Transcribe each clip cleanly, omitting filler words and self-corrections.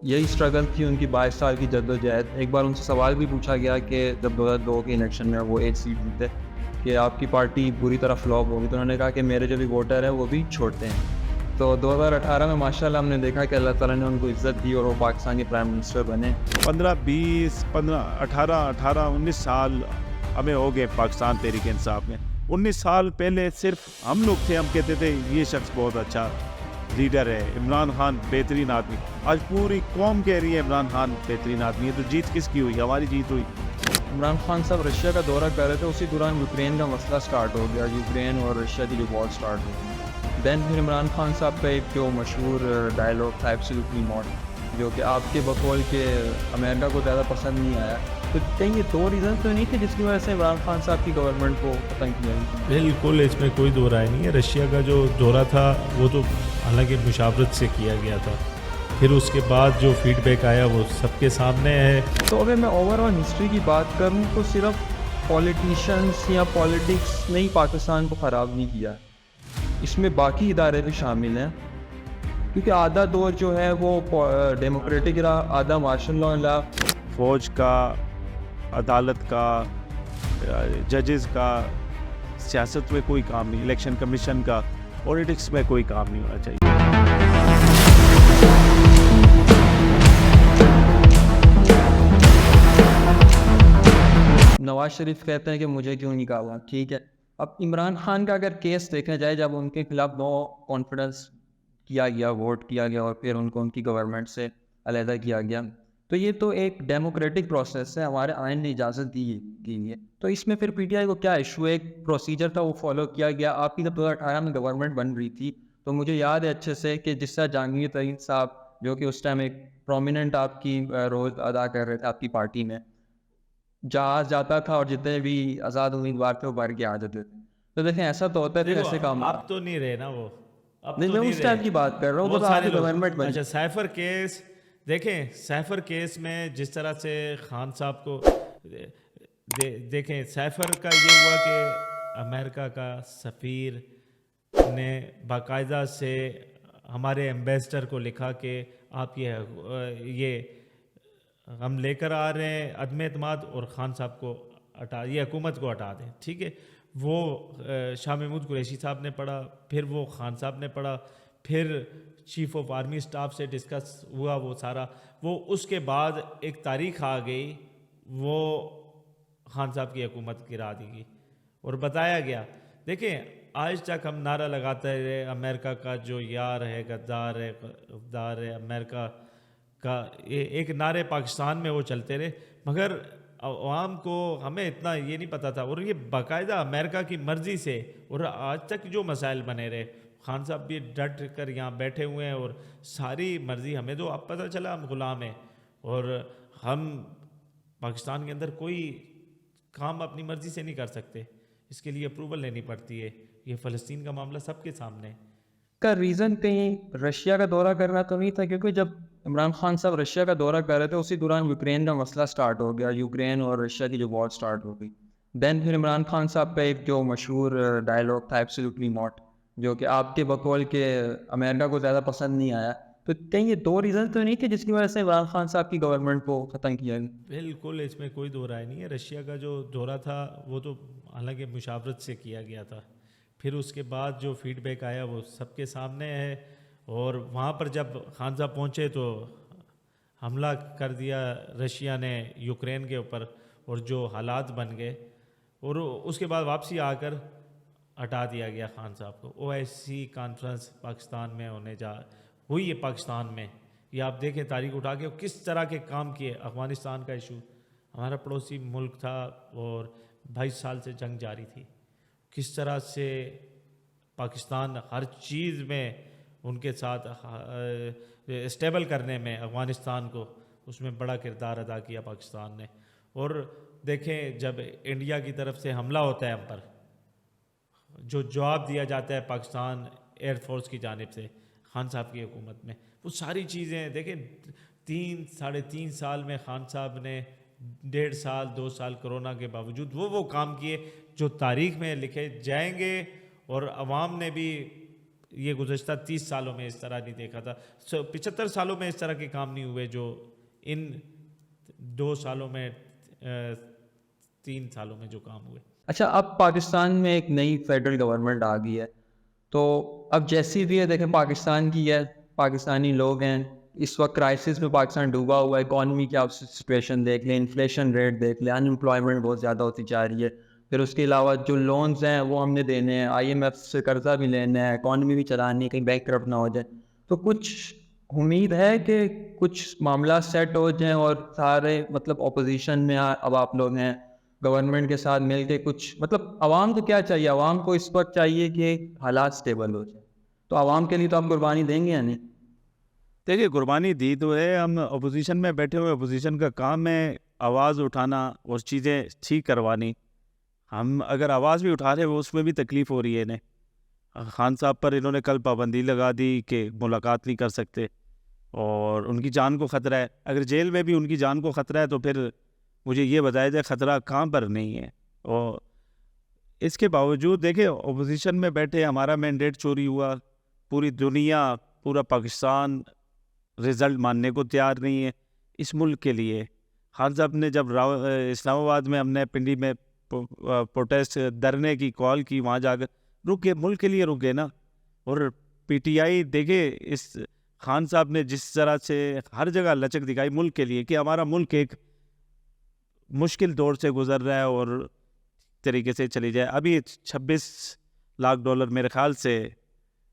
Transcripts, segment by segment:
یہی اسٹرگل تھی ان کی 22 سال کی جدوجہد. ایک بار ان سے سوال بھی پوچھا گیا کہ جب 2002 کے الیکشن میں وہ 8 سیٹ جیتے کہ آپ کی پارٹی بری طرح فلاپ ہوگی, تو انہوں نے کہا کہ میرے جو بھی ووٹر ہیں وہ بھی چھوڑتے ہیں. تو 2018 میں ماشاءاللہ ہم نے دیکھا کہ اللہ تعالیٰ نے ان کو عزت دی اور وہ پاکستان کے پرائم منسٹر بنے. 19 سال ہمیں ہو گئے پاکستان تحریک انصاف میں. 19 سال پہلے صرف ہم لوگ تھے, ہم کہتے تھے یہ شخص بہت اچھا لیڈر ہے, عمران خان بہترین آدمی. آج پوری قوم کہہ رہی ہے عمران خان بہترین آدمی ہے. تو جیت کس کی ہوئی؟ ہماری جیت ہوئی. عمران خان صاحب رشیا کا دورہ کر رہے تھے, اسی دوران یوکرین کا مسئلہ سٹارٹ ہو گیا, یوکرین اور رشیا کی جو وار سٹارٹ ہو گئی. دین پھر عمران خان صاحب کا ایک جو مشہور ڈائلاگ تھا ایبسلیوٹلی ناٹ, جو کہ آپ کے بقول کہ امریکہ کو زیادہ پسند نہیں آیا. تو کہیں یہ 2 ریزن تو نہیں تھے جس کی وجہ سے عمران خان صاحب کی گورنمنٹ کو ختم کیا گیا؟ بالکل, اس میں کوئی دو رائے نہیں ہے. رشیا کا جو دورہ تھا وہ تو حالانکہ مشاورت سے کیا گیا تھا, پھر اس کے بعد جو فیڈ بیک آیا وہ سب کے سامنے ہے. تو اگر میں اوور آل ہسٹری کی بات کروں تو صرف پولیٹیشنس یا پالیٹکس نے ہی پاکستان کو خراب نہیں کیا, اس میں باقی ادارے بھی شامل ہیں. کیونکہ آدھا دور جو ہے وہ ڈیموکریٹک رہا, آدھا مارشل لا رہا. فوج کا, عدالت کا, ججز کا, سیاست میں کوئی کام نہیں, الیکشن کمیشن کا, پولیٹکس میں کوئی کام نہیں ہونا چاہیے. نواز شریف کہتے ہیں کہ مجھے کیوں نکالا. ٹھیک ہے, اب عمران خان کا اگر کیس دیکھا جائے, جب ان کے خلاف نو کانفیڈنس کیا گیا, ووٹ کیا گیا اور پھر ان کو ان کی گورنمنٹ سے علیحدہ کیا گیا, تو یہ تو ایک ڈیموکریٹک پروسیس ہے, ہمارے آئین نے اجازت دی گئی ہے. تو اس میں پھر پی ٹی آئی کو کیا ایشو ہے؟ ایک پروسیجر تھا, وہ فالو کیا گیا. آپ کی جب 2018 میں گورنمنٹ بن رہی تھی تو مجھے یاد ہے اچھے سے کہ جس طرح جہانگیر ترین صاحب, جو کہ اس ٹائم ایک پرومیننٹ آپ کی رول ادا کر رہے تھے آپ کی پارٹی میں, جہاز جاتا تھا اور جتنے بھی آزاد امیدوار تھے وہ بھر کے آ جاتے تھے. تو دیکھیں ایسا تو ہوتا ہے, ایسے کام اب تو نہیں رہے نا وہ, اب نہیں, تو میں نہیں اس ٹائم کی بات کر رہا ہوں, تو آپ کی گورنمنٹ بنی. اچھا, سیفر کیس دیکھیں, سیفر کیس میں جس طرح سے خان صاحب کو دیکھیں, سیفر کا یہ ہوا کہ امریکہ کا سفیر نے باقاعدہ سے ہمارے ایمبیسڈر کو لکھا کہ آپ یہ ہم لے کر آ رہے ہیں عدم اعتماد, اور خان صاحب کو یہ حکومت کو ہٹا دیں. ٹھیک ہے, وہ شاہ محمود قریشی صاحب نے پڑھا, پھر وہ خان صاحب نے پڑھا, پھر چیف آف آرمی اسٹاف سے ڈسکس ہوا وہ سارا, وہ اس کے بعد ایک تاریخ آ گئی, وہ خان صاحب کی حکومت گرا دی گئی اور بتایا گیا. دیکھیں آج تک ہم نعرہ لگاتے رہے امریکہ کا جو یار ہے غدار ہے, غدار ہے امریکہ کا, ایک نعرے پاکستان میں وہ چلتے رہے, مگر عوام کو ہمیں اتنا یہ نہیں پتہ تھا. اور یہ باقاعدہ امریکہ کی مرضی سے, اور آج تک جو مسائل بنے رہے, خان صاحب بھی ڈٹ کر یہاں بیٹھے ہوئے ہیں, اور ساری مرضی ہمیں تو اب پتہ چلا ہم غلام ہیں, اور ہم پاکستان کے اندر کوئی کام اپنی مرضی سے نہیں کر سکتے, اس کے لیے اپروول لینی پڑتی ہے. یہ فلسطین کا معاملہ سب کے سامنے ہے. کا ریزن کہیں رشیا کا دورہ کرنا تو نہیں تھا, کیونکہ جب عمران خان صاحب رشیا کا دورہ کر رہے تھے اسی دوران یوکرین کا مسئلہ سٹارٹ ہو گیا, یوکرین اور رشیا کی جو وار سٹارٹ ہو گئی. دین پھر عمران خان صاحب کا ایک جو مشہور ڈائلاگ تھا ایبسلیوٹلی ناٹ, جو کہ آپ کے بقول کہ امریکہ کو زیادہ پسند نہیں آیا. تو کہیں یہ 2 ریزن تو نہیں تھے جس کی وجہ سے عمران خان صاحب کی گورنمنٹ کو ختم کیا گیا؟ بالکل, اس میں کوئی دو رائے نہیں ہے. رشیا کا جو دورہ تھا وہ تو حالانکہ مشاورت سے کیا گیا تھا, پھر اس کے بعد جو فیڈ بیک آیا وہ سب کے سامنے ہے. اور وہاں پر جب خان صاحب پہنچے تو حملہ کر دیا رشیا نے یوکرین کے اوپر, اور جو حالات بن گئے, اور اس کے بعد واپسی آ کر ہٹا دیا گیا خان صاحب کو. O S C conference Pakistan میں ہوئی ہے پاکستان میں, یہ آپ دیکھیں تاریخ اٹھا کے کس طرح کے کام کیے. افغانستان کا ایشو, ہمارا پڑوسی ملک تھا اور 22 سال سے جنگ جاری تھی, کس طرح سے پاکستان ہر چیز میں ان کے ساتھ اسٹیبل کرنے میں افغانستان کو, اس میں بڑا کردار ادا کیا پاکستان نے. اور دیکھیں جب انڈیا کی طرف سے حملہ ہوتا ہے ہم پر, جو جواب دیا جاتا ہے پاکستان ایئر فورس کی جانب سے خان صاحب کی حکومت میں, وہ ساری چیزیں دیکھیں 3-3.5 سال میں خان صاحب نے 1.5 سال 2 سال کرونا کے باوجود وہ کام کیے جو تاریخ میں لکھے جائیں گے, اور عوام نے بھی یہ گزشتہ 30 سالوں میں اس طرح نہیں دیکھا تھا. 75 سالوں میں اس طرح کے کام نہیں ہوئے جو ان 2 سالوں میں 3 سالوں میں جو کام ہوئے. اچھا، اب پاکستان میں ایک نئی فیڈرل گورنمنٹ آ گئی ہے، تو اب جیسی بھی ہے دیکھیں پاکستان کی ہے، پاکستانی لوگ ہیں، اس وقت کرائسس میں پاکستان ڈوبا ہوا ہے. اکانومی کی آپ سچویشن دیکھ لیں، انفلیشن ریٹ دیکھ لیں، ان امپلائمنٹ بہت زیادہ ہوتی جا رہی ہے. پھر اس کے علاوہ جو لونز ہیں وہ ہم نے دینے ہیں، آئی ایم ایف سے قرضہ بھی لینا ہے، اکانومی بھی چلانی ہے، کہیں بینک کرپٹ نہ ہو جائے. تو کچھ امید ہے کہ کچھ معاملات سیٹ ہو جائیں اور سارے مطلب اپوزیشن میں اب آپ لوگ ہیں، گورنمنٹ کے ساتھ مل کے کچھ مطلب عوام کو کیا چاہیے؟ عوام کو اس وقت چاہیے کہ حالات سٹیبل ہو جائیں. تو عوام کے لیے تو آپ قربانی دیں گے یا نہیں؟ دیکھیے قربانی دی تو ہے، ہم اپوزیشن میں بیٹھے ہوئے، اپوزیشن کا کام ہے آواز اٹھانا اور چیزیں ٹھیک کروانی. ہم اگر آواز بھی اٹھا رہے ہیں اس میں بھی تکلیف ہو رہی ہے انہیں. خان صاحب پر انہوں نے کل پابندی لگا دی کہ ملاقات نہیں کر سکتے اور ان کی جان کو خطرہ ہے. اگر جیل میں بھی ان کی جان کو خطرہ ہے تو پھر مجھے یہ بتایا جائے خطرہ کہاں پر نہیں ہے. اور اس کے باوجود دیکھیں اپوزیشن میں بیٹھے ہمارا مینڈیٹ چوری ہوا، پوری دنیا پورا پاکستان رزلٹ ماننے کو تیار نہیں ہے اس ملک کے لیے. خان صاحب نے جب اسلام آباد میں ہم نے پنڈی میں پروٹیسٹ دھرنے کی کال کی، وہاں جا کر رک گئے، ملک کے لیے رک گئے نا. اور پی ٹی آئی دیکھے اس خان صاحب نے جس طرح سے ہر جگہ لچک دکھائی ملک کے لیے کہ ہمارا ملک ایک مشکل دور سے گزر رہا ہے اور طریقے سے چلی جائے. ابھی 26 لاکھ ڈالر میرے خیال سے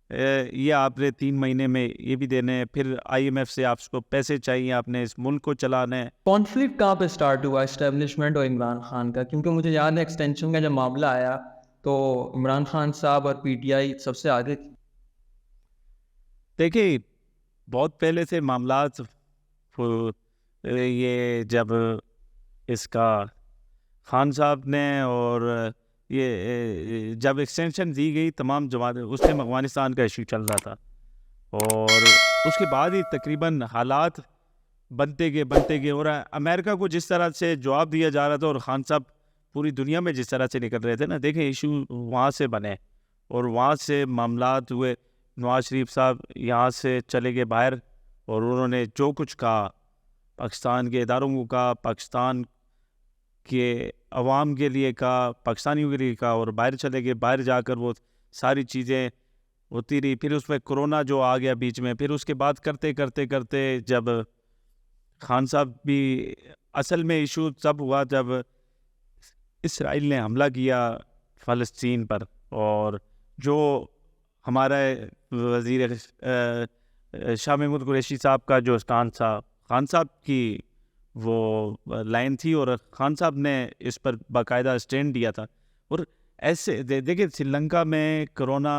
یہ آپ نے 3 مہینے میں یہ بھی دینے ہیں، پھر آئی ایم ایف سے آپ کو پیسے چاہیے، آپ نے اس ملک کو چلانا ہے. کانفلکٹ کہاں پہ سٹارٹ ہوا اسٹیبلشمنٹ اور عمران خان کا؟ کیونکہ مجھے یاد ہے ایکسٹینشن کا جب معاملہ آیا تو عمران خان صاحب اور پی ٹی آئی سب سے آگے تھی. دیکھیے بہت پہلے سے معاملات یہ جب اس کا خان صاحب نے اور یہ جب ایکسٹینشن دی گئی تمام جماعت، اس ٹائم افغانستان کا ایشو چل رہا تھا اور اس کے بعد ہی تقریباً حالات بنتے گئے اور امریکہ کو جس طرح سے جواب دیا جا رہا تھا اور خان صاحب پوری دنیا میں جس طرح سے نکل رہے تھے نا، دیکھیں ایشو وہاں سے بنے اور وہاں سے معاملات ہوئے. نواز شریف صاحب یہاں سے چلے گئے باہر اور انہوں نے جو کچھ کہا پاکستان کے اداروں کو کہا، پاکستان کے عوام کے لیے کہا، پاکستانیوں کے لیے کہا، اور باہر چلے گئے. باہر جا کر وہ ساری چیزیں ہوتی رہی. پھر اس میں کرونا جو آ گیا بیچ میں، پھر اس کے بعد کرتے جب خان صاحب بھی اصل میں ایشو تب ہوا جب اسرائیل نے حملہ کیا فلسطین پر، اور جو ہمارا وزیر شاہ محمود قریشی صاحب کا جو اسٹانس تھا، خان صاحب کی وہ لائن تھی اور خان صاحب نے اس پر باقاعدہ اسٹینڈ دیا تھا. اور ایسے دیکھیں سری لنکا میں کرونا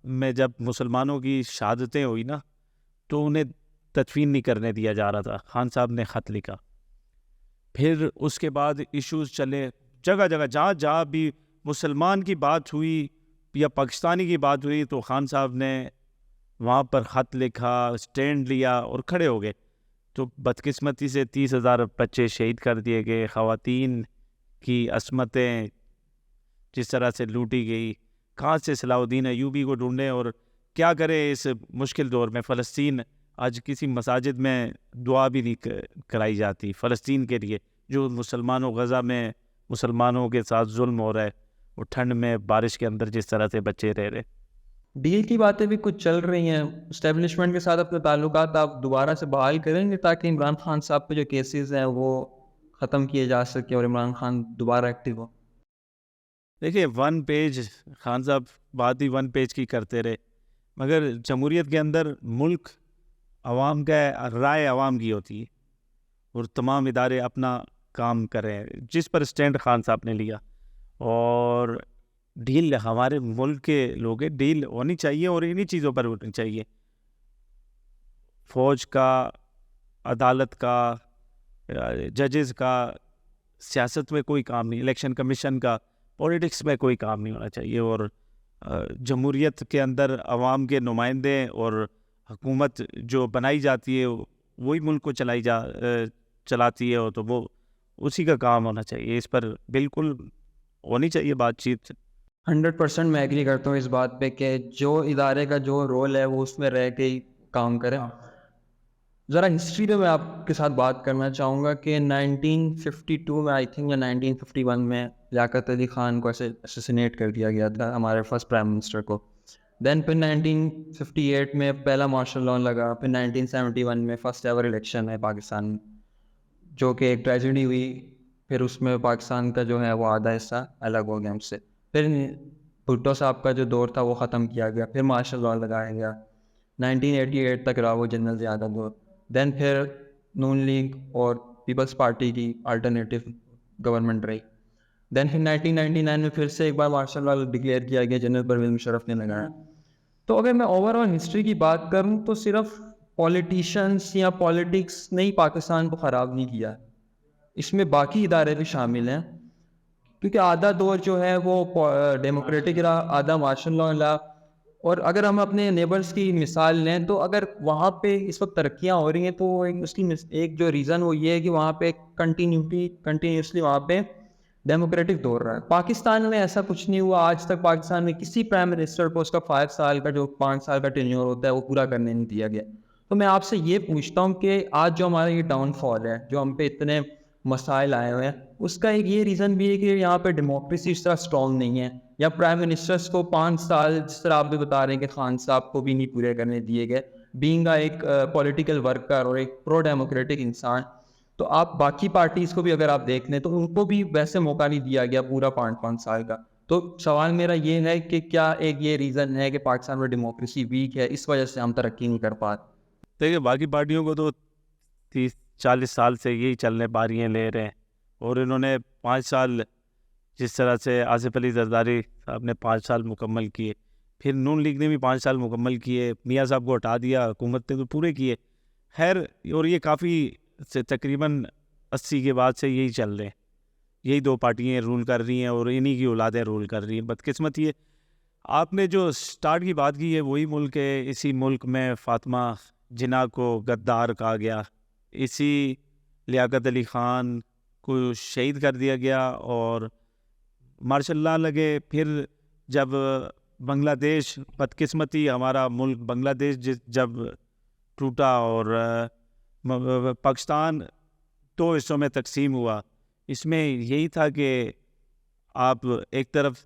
میں جب مسلمانوں کی شہادتیں ہوئی نا تو انہیں تدفین نہیں کرنے دیا جا رہا تھا، خان صاحب نے خط لکھا. پھر اس کے بعد ایشوز چلے جگہ جگہ، جہاں بھی مسلمان کی بات ہوئی یا پاکستانی کی بات ہوئی تو خان صاحب نے وہاں پر خط لکھا، اسٹینڈ لیا اور کھڑے ہو گئے. تو بدقسمتی سے 30,000 بچے شہید کر دیے گئے، خواتین کی عصمتیں جس طرح سے لوٹی گئی. کہاں سے صلاح الدین ایوبی کو ڈھونڈیں اور کیا کرے اس مشکل دور میں؟ فلسطین آج کسی مساجد میں دعا بھی نہیں کرائی جاتی فلسطین کے لیے، جو مسلمانوں غزہ میں مسلمانوں کے ساتھ ظلم ہو رہا ہے، وہ ٹھنڈ میں بارش کے اندر جس طرح سے بچے رہ رہے. ڈیل کی باتیں بھی کچھ چل رہی ہیں، اسٹیبلشمنٹ کے ساتھ اپنے تعلقات آپ دوبارہ سے بحال کریں گے تاکہ عمران خان صاحب پہ جو کیسز ہیں وہ ختم کیے جا سکے اور عمران خان دوبارہ ایکٹیو ہو؟ دیکھیے 1 پیج خان صاحب بات ہی 1 پیج کی کرتے رہے، مگر جمہوریت کے اندر ملک عوام کا ہے، رائے عوام کی ہوتی ہے اور تمام ادارے اپنا کام کر رہے ہیں جس پر اسٹینڈ خان صاحب نے لیا. اور ڈیل ہمارے ملک کے لوگ ڈیل ہونی چاہیے اور انہی چیزوں پر ہونی چاہیے. فوج کا، عدالت کا، ججز کا، سیاست میں کوئی کام نہیں، الیکشن کمیشن کا، پولیٹکس میں کوئی کام نہیں ہونا چاہیے. اور جمہوریت کے اندر عوام کے نمائندے اور حکومت جو بنائی جاتی ہے وہی ملک کو چلاتی ہے، تو وہ اسی کا کام ہونا چاہیے. اس پر بالکل ہونی چاہیے بات چیت. 100% میں ایگری کرتا ہوں اس بات پہ کہ جو ادارے کا جو رول ہے وہ اس میں رہ کے ہی کام کرے. ذرا ہسٹری پہ میں آپ کے ساتھ بات کرنا چاہوں گا کہ 1952 میں آئی تھنک یا 1951 میں لیاقت علی خان کو اسیسینیٹ کر دیا گیا تھا, ہمارے فرسٹ پرائم منسٹر کو. دین پھر 1958 میں پہلا مارشل لاء لگا, پھر 1971 میں فرسٹ ایور الیکشن ہے پاکستان میں, جو کہ ایک ٹریجڈی ہوئی. پھر اس میں پاکستان کا جو ہے وہ آدھا حصہ الگ ہو گیا ہم سے. پھر بھٹو صاحب کا جو دور تھا وہ ختم کیا گیا, پھر مارشل لاء لگایا گیا. 1988 تک رہا وہ جنرل زیادہ دور. دین پھر نون لیگ اور پیپلز پارٹی کی الٹرنیٹیو گورنمنٹ رہی. دین پھر 1999 میں پھر سے ایک بار مارشل لاء ڈکلیئر کیا گیا, جنرل پرویز مشرف نے لگایا. تو اگر میں اوور آل ہسٹری کی بات کروں تو صرف پولیٹیشنس یا پالیٹکس نے ہی پاکستان کو خراب نہیں کیا, اس میں باقی ادارے بھی شامل ہیں. کیونکہ آدھا دور جو ہے وہ ڈیموکریٹک رہا, آدھا مارشل لاء رہا. اور اگر ہم اپنے نیبرس کی مثال لیں تو اگر وہاں پہ اس وقت ترقیاں ہو رہی ہیں تو اس کی ایک جو ریزن وہ یہ ہے کہ وہاں پہ کنٹینیوسلی وہاں پہ ڈیموکریٹک دور رہا ہے. پاکستان میں ایسا کچھ نہیں ہوا آج تک. پاکستان میں کسی پرائم منسٹر کو اس کا 5 سال کا جو 5 سال کا ٹینیور ہوتا ہے وہ پورا کرنے نہیں دیا گیا. تو میں آپ سے یہ پوچھتا ہوں کہ آج جو ہمارا یہ ڈاؤن فال ہے, جو ہم پہ اتنے مسائل آئے ہوئے ہیں, اس کا ایک یہ ریزن بھی ہے کہ یہاں پہ ڈیموکریسی اس طرح اسٹرانگ نہیں ہے, یا پرائم منسٹرس کو 5 سال جس طرح آپ بھی بتا رہے ہیں کہ خان صاحب کو بھی نہیں پورے کرنے دیے گئے, بینگ ایک پولیٹیکل ورکر اور ایک پرو ڈیموکریٹک انسان. تو آپ باقی پارٹیز کو بھی اگر آپ دیکھ لیں تو ان کو بھی ویسے موقع نہیں دیا گیا پورا 5 سال کا. تو سوال میرا یہ ہے کہ کیا ایک یہ ریزن ہے کہ پاکستان میں ڈیموکریسی ویک ہے, اس وجہ سے ہم ترقی نہیں کر پاتے؟ دیکھیے باقی پارٹیوں کو تو 30-40 سال سے یہی چلنے باریاں لے رہے ہیں, اور انہوں نے 5 سال جس طرح سے آصف علی زرداری صاحب نے 5 سال مکمل کیے, پھر نون لیگ نے بھی 5 سال مکمل کیے, میاں صاحب کو ہٹا دیا, حکومت نے تو پورے کیے. خیر, اور یہ کافی سے تقریباً 80 کے بعد سے یہی چل رہے ہیں, یہی 2 پارٹیاں رول کر رہی ہیں اور انہی کی اولادیں رول کر رہی ہیں. بدقسمت یہ آپ نے جو سٹارٹ کی بات کی ہے وہی ملک ہے. اسی ملک میں فاطمہ جناح کو غدار کہا گیا, اسی لیاقت علی خان کو شہید کر دیا گیا اور مارشل لاء لگے. پھر جب بنگلہ دیش, بدقسمتی ہمارا ملک بنگلہ دیش جب ٹوٹا اور پاکستان 2 حصوں میں تقسیم ہوا, اس میں یہی تھا کہ آپ ایک طرف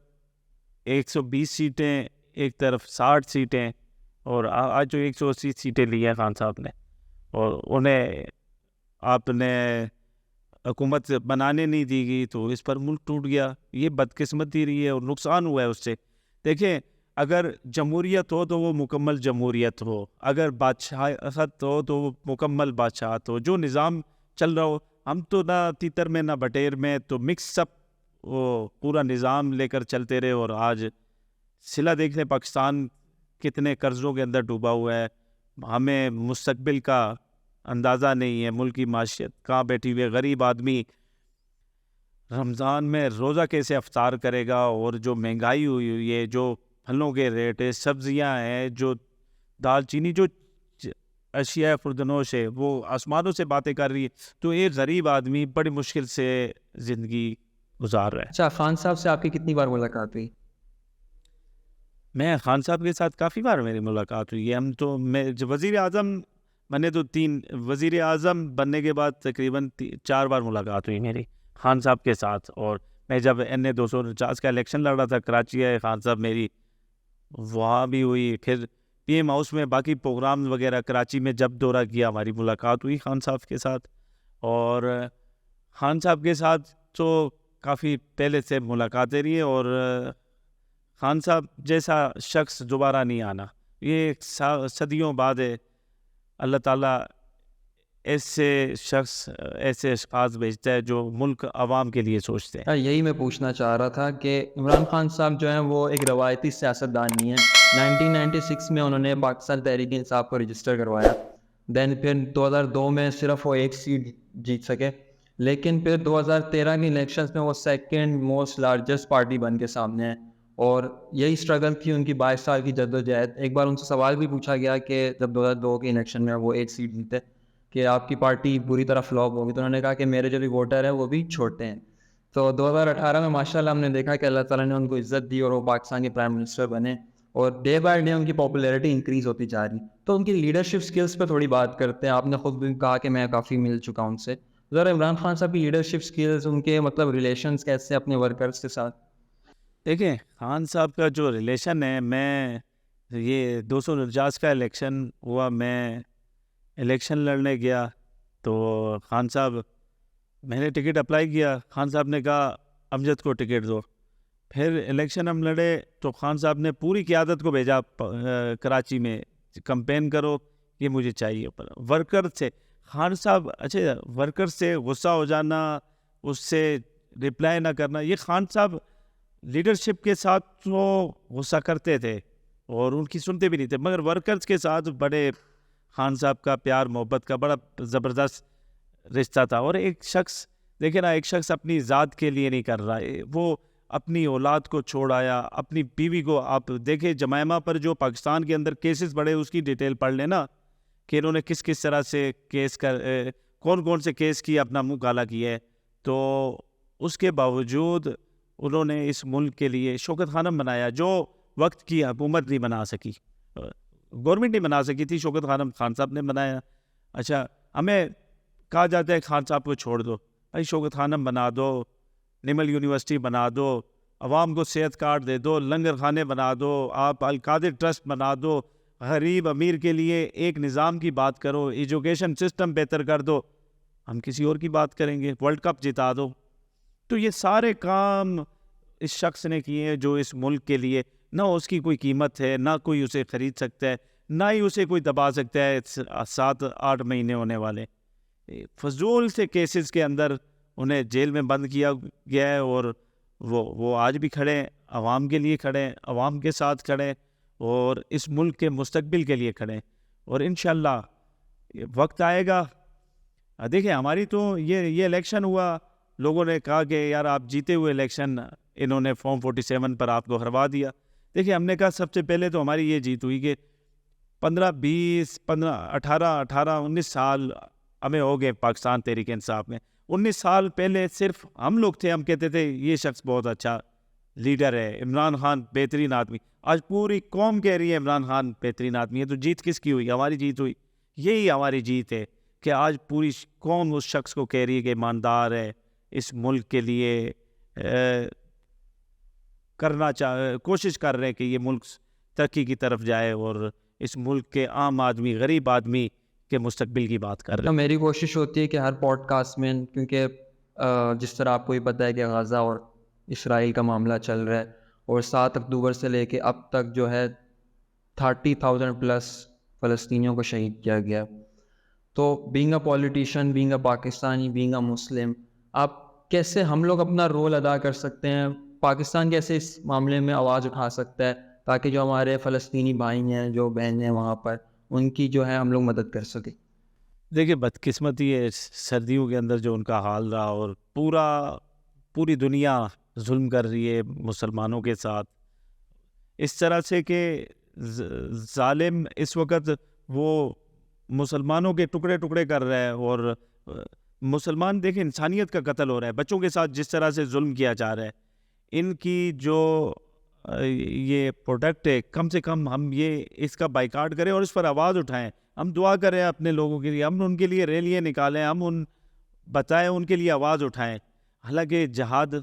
120 سیٹیں, ایک طرف 60 سیٹیں, اور آج جو 180 سیٹیں لی ہیں خان صاحب نے, اور انہیں آپ نے حکومت بنانے نہیں دی گئی, تو اس پر ملک ٹوٹ گیا. یہ بدقسمتی رہی ہے اور نقصان ہوا ہے اس سے. دیکھیں, اگر جمہوریت ہو تو وہ مکمل جمہوریت ہو, اگر بادشاہت ہو تو وہ مکمل بادشاہت ہو. جو نظام چل رہا ہو, ہم تو نہ تیتر میں نہ بٹیر میں, تو مکس اپ وہ پورا نظام لے کر چلتے رہے. اور آج صلہ دیکھ لیں پاکستان کتنے قرضوں کے اندر ڈوبا ہوا ہے, ہمیں مستقبل کا اندازہ نہیں ہے, ملک کی معیشت کہاں بیٹھی ہوئی ہے. غریب آدمی رمضان میں روزہ کیسے افطار کرے گا, اور جو مہنگائی ہوئی ہے, جو پھلوں کے ریٹ ہے, سبزیاں ہیں, جو دال چینی, جو اشیاء خوردنوش ہے وہ آسمانوں سے باتیں کر رہی ہے. تو ایک غریب آدمی بڑی مشکل سے زندگی گزار رہا ہے. اچھا, خان صاحب سے آپ کی کتنی بار ملاقات ہوئی؟ میں خان صاحب کے ساتھ کافی بار میری ملاقات ہوئی ہے. ہم تو میں وزیر اعظم بنے تو 3 وزیر اعظم بننے کے بعد تقریباً 4 بار ملاقات ہوئی میری خان صاحب کے ساتھ. اور میں جب NA 249 کا الیکشن لڑ رہا تھا کراچی ہے, خان صاحب میری وہاں بھی ہوئی. پھر PM ہاؤس میں باقی پروگرام وغیرہ کراچی میں جب دورہ کیا ہماری ملاقات ہوئی خان صاحب کے ساتھ. اور خان صاحب کے ساتھ تو کافی پہلے سے ملاقاتیں رہی ہیں, اور خان صاحب جیسا شخص دوبارہ نہیں آنا, یہ صدیوں بعد ہے. اللہ تعالیٰ ایسے شخص, ایسے اشخاص بھیجتا ہے جو ملک عوام کے لیے سوچتے ہیں. یہی میں پوچھنا چاہ رہا تھا کہ عمران خان صاحب جو ہیں وہ ایک روایتی سیاستدان نہیں ہیں. 1996 میں انہوں نے پاکستان تحریک انصاف کو رجسٹر کروایا. دین پھر 2002 میں صرف وہ 1 سیٹ جیت سکے, لیکن پھر 2013 کے الیکشنز میں وہ 2nd موسٹ لارجسٹ پارٹی بن کے سامنے ہیں. اور یہی اسٹرگل تھی ان کی 22 سال کی جدوجہد. ایک بار ان سے سوال بھی پوچھا گیا کہ جب 2002 کے الیکشن میں وہ 1 سیٹ جیتے کہ آپ کی پارٹی بری طرح فلاپ ہوگی, تو انہوں نے کہا کہ میرے جو بھی ووٹر ہیں وہ بھی چھوٹے ہیں. تو 2018 میں ماشاءاللہ ہم نے دیکھا کہ اللہ تعالیٰ نے ان کو عزت دی اور وہ پاکستان کے پرائم منسٹر بنے, اور ڈے بائی ڈے ان کی پاپولیرٹی انکریز ہوتی جا رہی. تو ان کی لیڈرشپ سکلز پہ تھوڑی بات کرتے ہیں. آپ نے خود بھی کہا کہ میں کافی مل چکا ہوں ان سے. ذرا عمران خان صاحب کی لیڈرشپ سکلز, ان کے مطلب ریلیشنز کیسے اپنے ورکرز کے ساتھ؟ دیکھیں خان صاحب کا جو ریلیشن ہے, میں یہ 249 کا الیکشن ہوا, میں الیکشن لڑنے گیا تو خان صاحب, میں نے ٹکٹ اپلائی کیا, خان صاحب نے کہا امجد کو ٹکٹ دو. پھر الیکشن ہم لڑے تو خان صاحب نے پوری قیادت کو بھیجا کراچی میں, کمپین کرو, یہ مجھے چاہیے. ورکر سے خان صاحب, اچھا ورکر سے غصہ ہو جانا, اس سے رپلائی نہ کرنا, یہ خان صاحب لیڈرشپ کے ساتھ تو غصہ کرتے تھے اور ان کی سنتے بھی نہیں تھے, مگر ورکرز کے ساتھ بڑے خان صاحب کا پیار محبت کا بڑا زبردست رشتہ تھا. اور ایک شخص دیکھیں نا, ایک شخص اپنی ذات کے لیے نہیں کر رہا ہے, وہ اپنی اولاد کو چھوڑ آیا, اپنی بیوی کو. آپ دیکھیں جمائمہ پر جو پاکستان کے اندر کیسز بڑھے, اس کی ڈیٹیل پڑھ لینا کہ انہوں نے کس کس طرح سے کیس کون کون سے کیس کی اپنا منہ کالا کیا ہے. تو اس کے باوجود انہوں نے اس ملک کے لیے شوکت خانم بنایا, جو وقت کی حکومت نہیں بنا سکی, گورنمنٹ نہیں بنا سکی تھی, شوکت خانم خان صاحب نے بنایا. اچھا ہمیں کہا جاتا ہے خان صاحب کو چھوڑ دو, بھائی شوکت خانم بنا دو, نمل یونیورسٹی بنا دو, عوام کو صحت کارڈ دے دو, لنگر خانے بنا دو, آپ القادر ٹرسٹ بنا دو, غریب امیر کے لیے ایک نظام کی بات کرو, ایجوکیشن سسٹم بہتر کر دو, ہم کسی اور کی بات کریں گے, ورلڈ کپ جتا دو. تو یہ سارے کام اس شخص نے کیے ہیں جو اس ملک کے لیے نہ اس کی کوئی قیمت ہے, نہ کوئی اسے خرید سکتا ہے, نہ ہی اسے کوئی دبا سکتا ہے. 7-8 مہینے ہونے والے فضول سے کیسز کے اندر انہیں جیل میں بند کیا گیا ہے, اور وہ آج بھی کھڑے ہیں, عوام کے لیے کھڑے ہیں, عوام کے ساتھ کھڑے ہیں, اور اس ملک کے مستقبل کے لیے کھڑے ہیں. اور انشاءاللہ وقت آئے گا. دیکھیں ہماری تو یہ الیکشن ہوا, لوگوں نے کہا کہ یار آپ جیتے ہوئے الیکشن, انہوں نے فارم 47 پر آپ کو ہروا دیا. دیکھیں ہم نے کہا سب سے پہلے تو ہماری یہ جیت ہوئی کہ 18-19 سال ہمیں ہو گئے پاکستان تحریک انصاف میں. 19 سال پہلے صرف ہم لوگ تھے, ہم کہتے تھے یہ شخص بہت اچھا لیڈر ہے, عمران خان بہترین آدمی. آج پوری قوم کہہ رہی ہے عمران خان بہترین آدمی ہے. تو جیت کس کی ہوئی؟ ہماری جیت ہوئی. یہی ہماری جیت ہے کہ آج پوری قوم اس شخص کو کہہ رہی ہے کہ ایماندار ہے, اس ملک کے لیے کوشش کر رہے ہیں کہ یہ ملک ترقی کی طرف جائے, اور اس ملک کے عام آدمی, غریب آدمی کے مستقبل کی بات کر رہے ہیں. میری کوشش ہوتی ہے کہ ہر پوڈ کاسٹ میں, کیونکہ جس طرح آپ کو بھی پتہ ہے کہ غزہ اور اسرائیل کا معاملہ چل رہا ہے, اور 7 اکتوبر سے لے کے اب تک جو ہے 30,000+ فلسطینیوں کو شہید کیا گیا. تو being a politician, being a Pakistani, being a Muslim, آپ کیسے ہم لوگ اپنا رول ادا کر سکتے ہیں؟ پاکستان کیسے اس معاملے میں آواز اٹھا سکتا ہے تاکہ جو ہمارے فلسطینی بھائی ہیں, جو بہنیں ہیں وہاں پر, ان کی جو ہے ہم لوگ مدد کر سکیں؟ دیکھیے بدقسمتی ہے سردیوں کے اندر جو ان کا حال رہا, اور پوری دنیا ظلم کر رہی ہے مسلمانوں کے ساتھ اس طرح سے کہ ظالم اس وقت وہ مسلمانوں کے ٹکڑے ٹکڑے کر رہا ہے. اور مسلمان دیکھیں انسانیت کا قتل ہو رہا ہے, بچوں کے ساتھ جس طرح سے ظلم کیا جا رہا ہے, ان کی جو یہ پروڈکٹ ہے, کم سے کم ہم اس کا بائیکاٹ کریں اور اس پر آواز اٹھائیں. ہم دعا کریں اپنے لوگوں کے لیے, ہم ان کے لیے ریلیاں نکالیں, ہم بتائیں, ان کے لیے آواز اٹھائیں. حالانکہ جہاد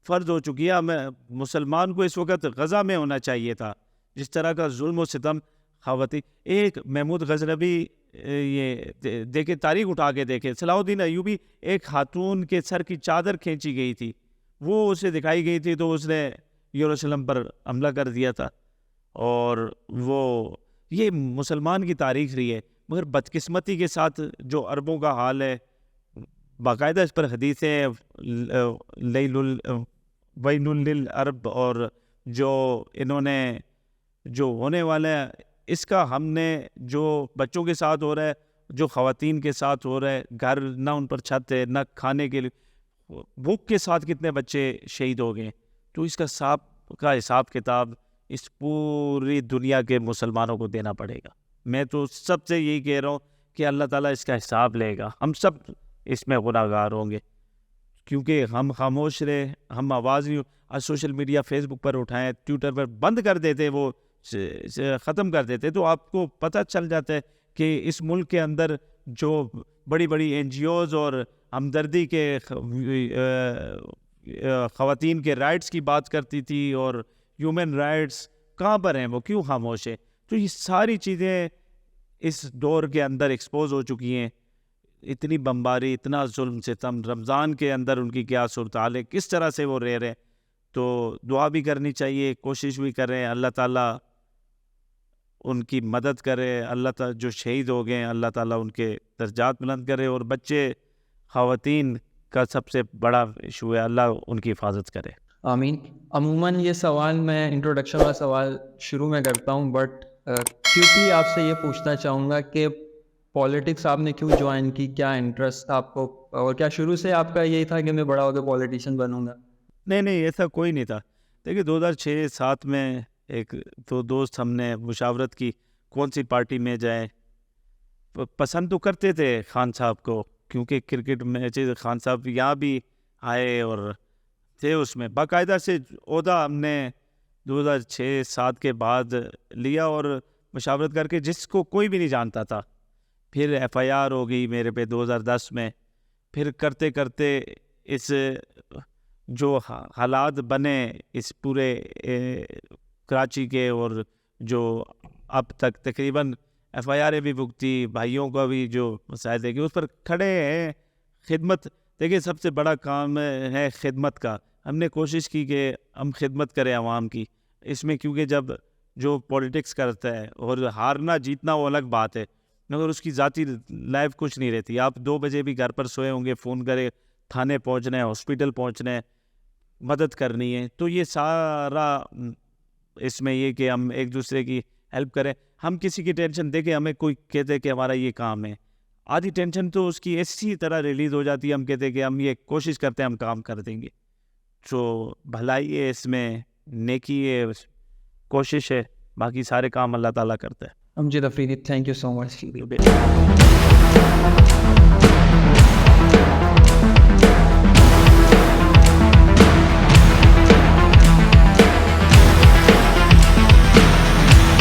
فرض ہو چکی ہے. ہمیں مسلمان کو اس وقت غزہ میں ہونا چاہیے تھا. جس طرح کا ظلم و ستم خواتین, ایک محمود غزنوی, یہ دیکھیں تاریخ اٹھا کے دیکھیں, صلاح الدین ایوبی, ایک خاتون کے سر کی چادر کھینچی گئی تھی, وہ اسے دکھائی گئی تھی, تو اس نے یروشلم پر حملہ کر دیا تھا. اور یہ مسلمان کی تاریخ رہی ہے. مگر بدقسمتی کے ساتھ جو عربوں کا حال ہے, باقاعدہ اس پر حدیثیں ویل للعرب, اور جو انہوں نے جو ہونے والا ہے اس کا, ہم نے جو بچوں کے ساتھ ہو رہا ہے, جو خواتین کے ساتھ ہو رہا ہے, گھر نہ ان پر چھت ہے, نہ کھانے کے لیے, بھوک کے ساتھ کتنے بچے شہید ہو گئے. تو اس کا حساب کتاب اس پوری دنیا کے مسلمانوں کو دینا پڑے گا. میں تو سب سے یہی کہہ رہا ہوں کہ اللہ تعالیٰ اس کا حساب لے گا, ہم سب اس میں گناہگار ہوں گے. کیونکہ ہم خاموش رہے, ہم آواز نہیں, آج سوشل میڈیا فیس بک پر اٹھائیں, ٹویٹر پر بند کر دیتے, وہ ختم کر دیتے, تو آپ کو پتہ چل جاتا ہے کہ اس ملک کے اندر جو بڑی بڑی این جی اوز اور ہمدردی کے خواتین کے رائٹس کی بات کرتی تھی اور ہیومن رائٹس کہاں پر ہیں, وہ کیوں خاموش ہے. تو یہ ساری چیزیں اس دور کے اندر ایکسپوز ہو چکی ہیں. اتنی بمباری, اتنا ظلم ستم, رمضان کے اندر ان کی کیا صورتحال ہے, کس طرح سے وہ رہ رہے ہیں. تو دعا بھی کرنی چاہیے, کوشش بھی کر رہے ہیں, اللہ تعالیٰ ان کی مدد کرے, اللہ تعالیٰ جو شہید ہو گئے ہیں اللہ تعالیٰ ان کے درجات بلند کرے, اور بچے خواتین کا سب سے بڑا ایشو ہے, اللہ ان کی حفاظت کرے. آمین. عموماً یہ سوال میں انٹروڈکشن والا سوال شروع میں کرتا ہوں, بٹ کیونکہ آپ سے یہ پوچھنا چاہوں گا کہ پالیٹکس آپ نے کیوں جوائن کی, کیا انٹرسٹ تھا آپ کو, اور کیا شروع سے آپ کا یہی تھا کہ میں بڑا ہو کے پالیٹیشین بنوں گا؟ نہیں, ایسا کوئی نہیں تھا. دیکھیے 2006-07 میں ایک دو دوست ہم نے مشاورت کی کون سی پارٹی میں جائیں. پسند تو کرتے تھے خان صاحب کو, کیونکہ کرکٹ میچز خان صاحب یہاں بھی آئے اور تھے اس میں. باقاعدہ سے عہدہ ہم نے 2006-07 کے بعد لیا, اور مشاورت کر کے جس کو کوئی بھی نہیں جانتا تھا. پھر ایف آئی آر ہو گئی میرے پہ 2010 میں. پھر کرتے کرتے اس جو حالات بنے اس پورے کراچی کے, اور جو اب تک تقریباً ایف آئی آر بھی بھگتی, بھائیوں کا بھی جو مسائل ہے کہ اس پر کھڑے ہیں. خدمت دیکھیے سب سے بڑا کام ہے خدمت کا. ہم نے کوشش کی کہ ہم خدمت کریں عوام کی اس میں, کیونکہ جب جو پولیٹکس کرتا ہے اور ہارنا جیتنا وہ الگ بات ہے, مگر اس کی ذاتی لائف کچھ نہیں رہتی. آپ 2 بجے بھی گھر پر سوئے ہوں گے, فون کرے, تھانے پہنچنا ہے, ہاسپٹل پہنچنا ہے, مدد کرنی ہے. تو یہ سارا اس میں یہ کہ ہم ایک دوسرے کی ہیلپ کریں. ہم کسی کی ٹینشن دیکھیں, ہمیں کوئی کہتے کہ ہمارا یہ کام ہے, آدھی ٹینشن تو اس کی اسی طرح ریلیز ہو جاتی ہے. ہم کہتے کہ ہم یہ کوشش کرتے ہیں, ہم کام کر دیں گے. تو بھلائی ہے اس میں, نیکی ہے, کوشش ہے, باقی سارے کام اللہ تعالیٰ کرتا ہے. Amjad Afridi, thank you so much.